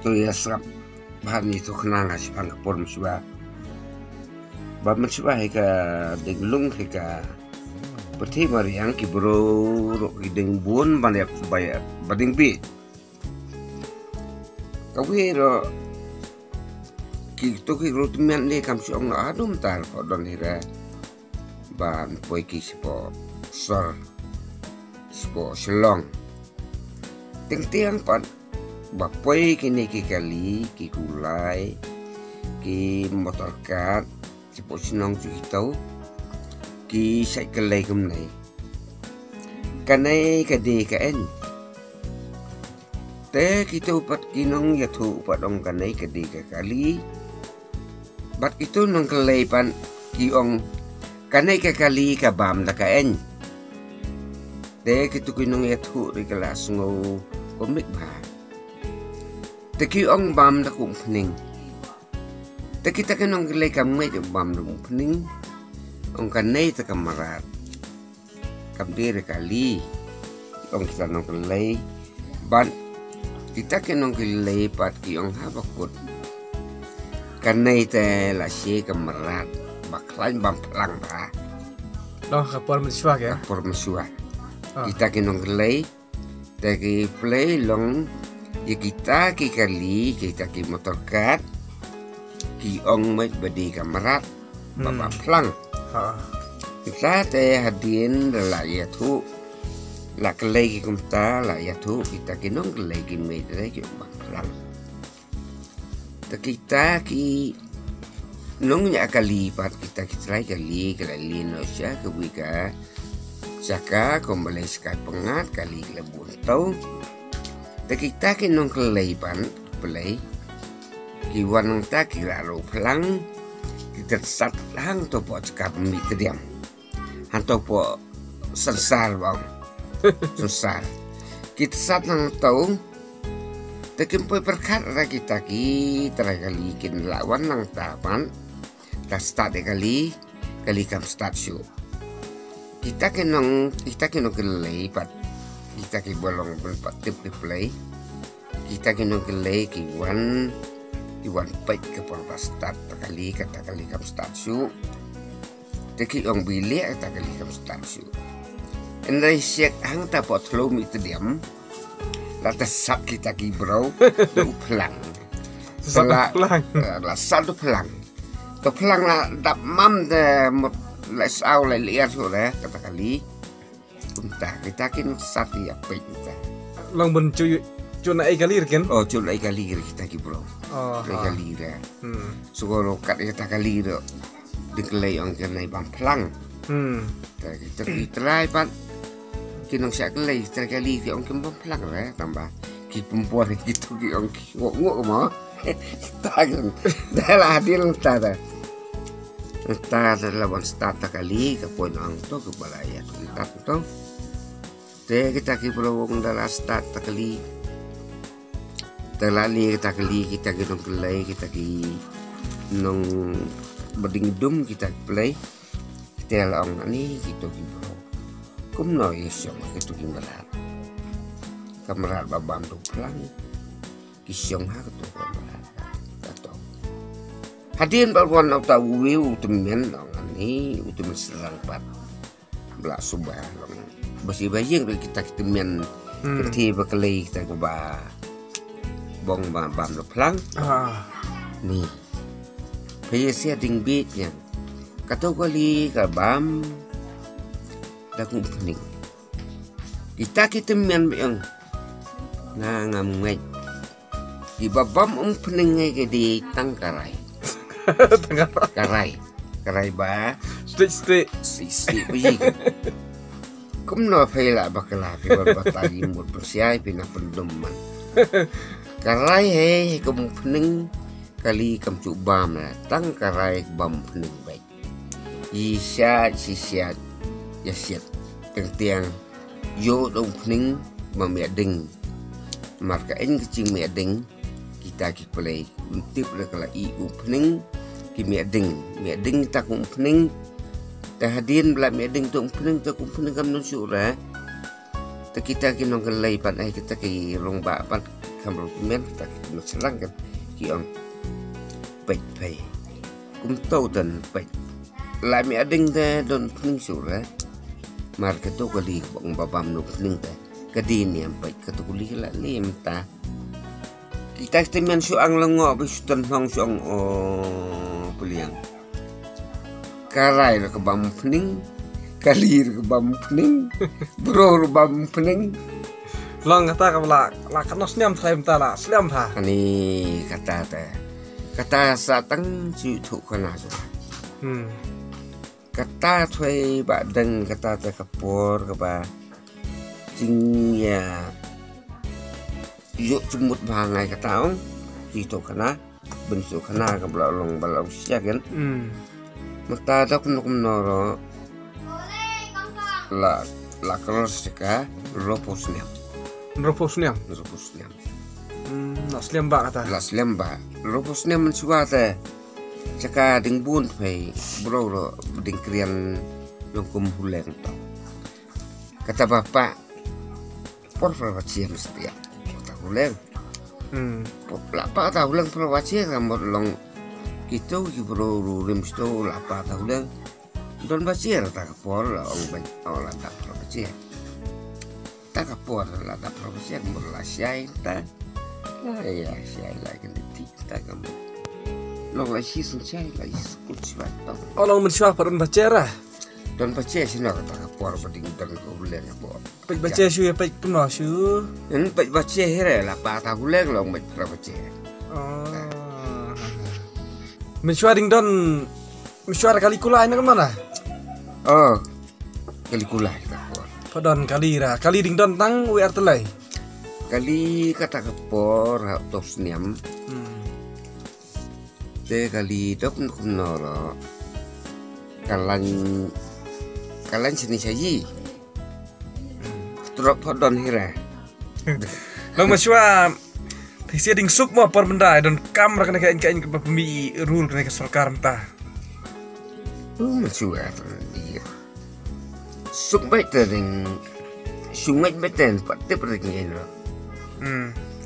tu ya serap bahan itu kena ngasih pang kapur mesua ba mesua heka denglung heka peti mariang ki bro ding bun banyak bayar bading bi kawi ro ki to ki rutmian ni kam siong na adum tar ko don hira ban poi ki sipo sor sipo selong tiang pan bapoy kini ki kali ki kulai ki motor kat sipo sinong tu kitau ki sai kelai kum nai kanai kadi kaen te kita upat kinong yatu upat ong kanai kadi ka kali bat itu nong kelai pan ki ong kanai ka kali ka bam da kaen te kitu kinong yatu ri kelas ngo komik ba teki ong bam da kum pning teki ta kenong kelai kam ngai bam da kum pning ong kanai ta kamarat kam dire kali ong kita nong kelai ban kita kenong kelai pat ki ong ha bakut kanai ta la she kamarat baklain bam pelang ba Loh, kapal mesua ya. kapur mesua kita kenong kelai teki play long ya kita ki kali kita ki motor kat ki ong mai badi kamarat baba plang kita te hadin la ya thu la kelai ki kumta la ya thu kita ki nong kelai ki mai te ki baba plang te kita ki nong nya kali pat kita ki trai kali no sya ke wika saka kembali sekat pengat kali lebun tau kita kinong kelai pan pelai kiwan ta kira ro plang kita sat hang to po cakap mi terdiam hanto po sensar bang sensar kita sat hang tau tekim po perkat ra kita ki terakali kin lawan nang tapan ta start kali kam start show kita kinong kelai pat kita ki bolong berpat tip di play kita kinong kelai kiwan pait ke porta start kali kam start show teki ong bili kata kali kam start show endai siak hang ta pot lo mi terdiam lata sat kita ki bro du pelang la satu pelang to pelang la dap mam de mot les au le liar so le kata kali Unta kita kin sati apa kita. Long ben cuna kalir kan? Oh cuna kalir kita ki bro. Oh. Kalir ya. Sugoro kat kita kalir dikelai ong kenai bang pelang. Kita try pan kinong sak kelai terkali ki ong kembang pelang ya tambah ki perempuan gitu ki ong ngok mo. Tagan. Dah adil tada. Kita lawan start kali ke poin ang to ke balaya kita to te kita ki pelawong dalam start kali terlali kita kali kita nong kelai kita ki nong berdingdum kita play kita laong ani gitu ki bro kum no yeso gitu ki malat kamarat babam tu pelang ki syong ha tu kamarat hadirin balwan au tahu wiu temen ani utum serang pat belak subah long besi bayang kita temen kerti bekelai kita ba bong bam lo pelang ni paya sia ding bitnya kata kali ka bam dak pening kita temen yang ngam ngai di babam pening ngai ke di tangkarai karai ba stick biji kum no phela bakala fi batali mut persiai pina pendeman karai he kum pening kali kam cuba ma tang karai bam pening baik isya sisiat ya siat tiang yo dong pening mamiading marka en kecing miading kita ki play tip le kala I opening ki miading ta opening ta hadin bla miading tu opening kam nun sura ta kita ki nong kelai pan ai kita ki rong ba pan kamro men tak no selang kan ki on pek pay kum tau dan pek lại mẹ đinh thế đồn phun sủi đấy mà cái tôi có đi bọng bà bầm nộp ninh thế cái đi niệm bạch cái tôi có đi lại liềm ta kita temen su ang lengo bis ten hong su ang peliang karai ke bam pening kalir ke bam pening bro bam pening long kata la kan sniam thaim ta la sliam tha ani kata satang chu thu kana su kata thuê bạn đừng kata ta kapor ka ba jing ya yuk jumut bangai kata ong itu kana bensu kana ka balong sia kan mata ta kun noro la cross ka ropos niam na sliam ba kata la sliam ba ropos niam mensuate caka ding bun fei bro ding krian longkum huleng to kata bapak por perwacia mesti ya ta huleng lapa ta huleng perwacia kamot long itu ki bro rim sto lapa ta huleng don bacia ta por ong ben ola ta perwacia ta kapor la ta perwacia mur la syai ta ya syai la kan ti ta kamot long lai si sun chai lai skut siwat to long mensyuah paron bacera don bace sino kata kapor bading dan ko hulen bo pek bace syu pek kuno syu en pek bace here la pa ta hulen long bace mensyuah ding don mensyuah kali kula ini kemana kali kulai kapor padon kali ding don tang wer telai kali kata kapor ha tos niam te kali dok noro kalan sini saji trop podon hira long maswa thisia ding suk mo par benda don kam ra kana kain ke pemi rule kana ke sarkar mta maswa dia suk baik tering sungai beten pate pergi no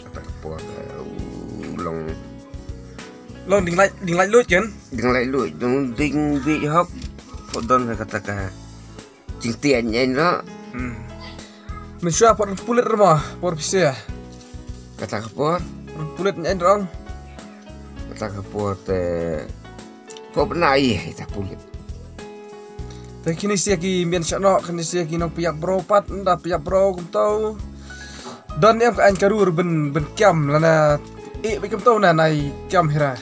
kata kapor long ding lai lut kan ding lai lut ding bi hop podon kata ka jing tian nyen no mensyuah por pulit rumah por pisia kata kapor pulit nyen rong kata kapor te pop nai ta pulit te kini sia ki mian syakno kini sia ki nong piak bro pat nda piak bro kum tau don em ka an karur ben kiam lana bikum tau na nai kiam hira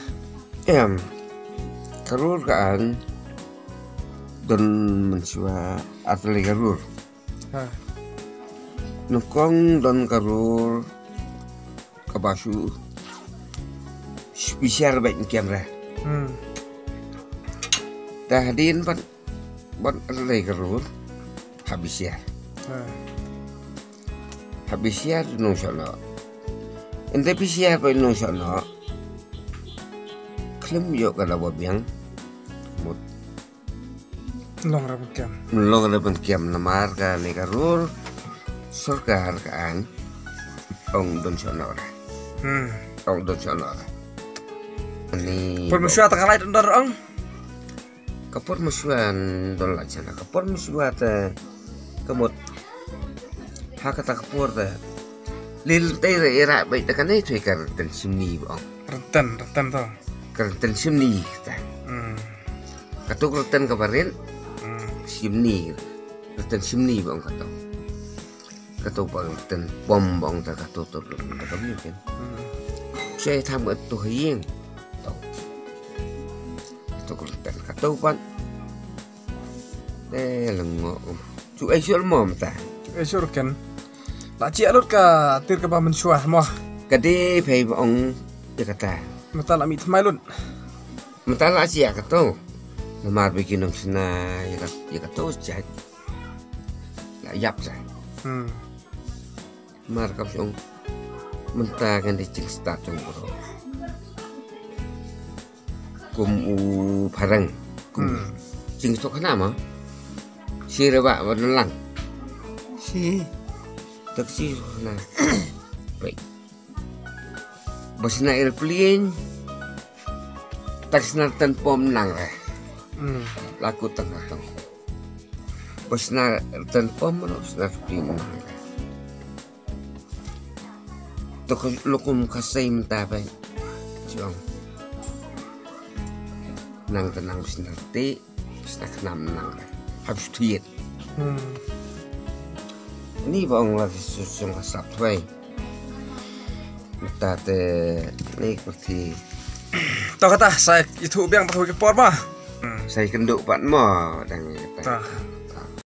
karur kaan don mensua atli karur nukong don karur kabasu spesial baik kamera tahdin ban atli karur habis ya nung sono ente pisia pa nung sono klem yo kada bobiang mut long ra kiam namar ka ne karur surkar kaan ong don sonora ni por musya ta kalai ndar ong kapor musuan don la chana kapor musua ta kamot hakata kapor ta lil tay ra era bai ta kanai thoi kar ten simni bong renten to kerten simni ta katuk kerten kabarin simni kerten simni bong katuk kerten bom bong ta katuk tu ta kami kan saya tham ở tu hiên tu kerten katuk pan lengo chu ai syul mom ta sur kan la ci alut ka tir ka ba mensyuah mo kadi phei bong ya kata mata la mi thmai lut mata la sia kato namar bikin nong sina ya kato chat la yap sa mar kap song menta kan di cing start song bro kum u parang kum cing to kana ma si reba wa lang si taksi na baik bos na airplane tak senatan pom nang laku tengah tong bos na tan pom bos na airplane to lokum kasay menta ba jong nang tenang bos na te bos na kenam nang habis tiet ini bang lagi susung kasap bay tate nih seperti tao kata saya itu biang pakai por mah saya kenduk pat mo dan tah